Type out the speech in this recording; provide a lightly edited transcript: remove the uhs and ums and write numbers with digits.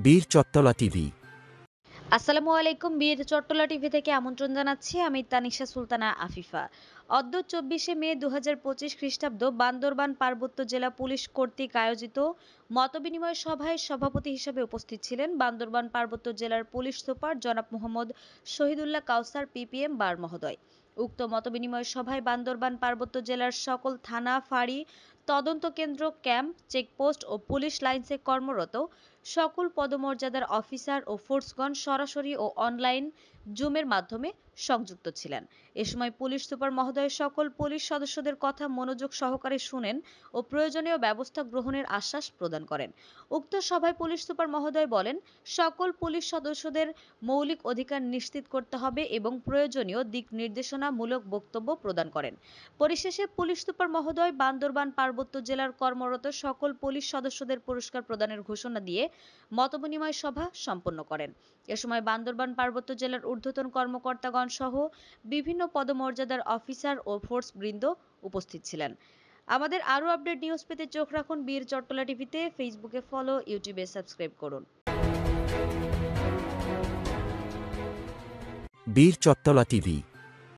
বীর চত্বলা টিভি। আসসালামু আলাইকুম। বীর চট্টলা টিভি থেকে আমন্ত্রণ জানাচ্ছি। আমি তানিশা সুলতানা আফিফা। অদ্য ২৪শে মে ২০২৫ খ্রিস্টাব্দ বান্দরবান পার্বত্য জেলা পুলিশ কর্তৃক আয়োজিত মতবিনিময় সভায় সভাপতি হিসেবে উপস্থিত ছিলেন বান্দরবান পার্বত্য জেলার পুলিশ সুপার জনাব মোহাম্মদ শহীদুল্লাহ কাউসার পিপিএম বার মহোদয়। উক্ত মতবিনিময় সভায় বান্দরবান পার্বত্য জেলার সকল থানা, ফাঁড়ি, তদন্ত কেন্দ্র, ক্যাম্প, চেকপোস্ট ও পুলিশ লাইনসে কর্মরত সকল পদমর্যাদার অফিসার ও ফোর্সগণ সরাসরি ও অনলাইন জুমের মাধ্যমে সংযুক্ত ছিলেন। এ সময় পুলিশ সুপার মহোদয় সকল পুলিশ সদস্যদের কথা মনোযোগ সহকারে শুনেন ও প্রয়োজনীয় ব্যবস্থা গ্রহণের আশ্বাস প্রদান করেন। উক্ত সভায় পুলিশ সুপার মহোদয় বলেন, সকল পুলিশ সদস্যদের মৌলিক অধিকার নিশ্চিত করতে হবে এবং প্রয়োজনীয় দিক নির্দেশনামূলক বক্তব্য প্রদান করেন। পরিশেষে পুলিশ সুপার মহোদয় বান্দরবান পার্বত্য জেলার কর্মরত সকল পুলিশ সদস্যদের পুরস্কার প্রদানের ঘোষণা দিয়ে মতবিনিময় সভা সম্পন্ন করেন। এ সময় বান্দরবান পার্বত্য জেলার ঊর্ধ্বতন কর্মকর্তাগণ সহ বিভিন্ন পদমর্যাদার অফিসার ও ফোর্স বৃন্দ উপস্থিত ছিলেন। আমাদের আরও আপডেট নিউজ পেতে চোখ রাখুন বীর চট্টলা টিভিতে। ফেসবুকে ফলো, ইউটিউবে সাবস্ক্রাইব করুন। বীর চত্বলা টিভি।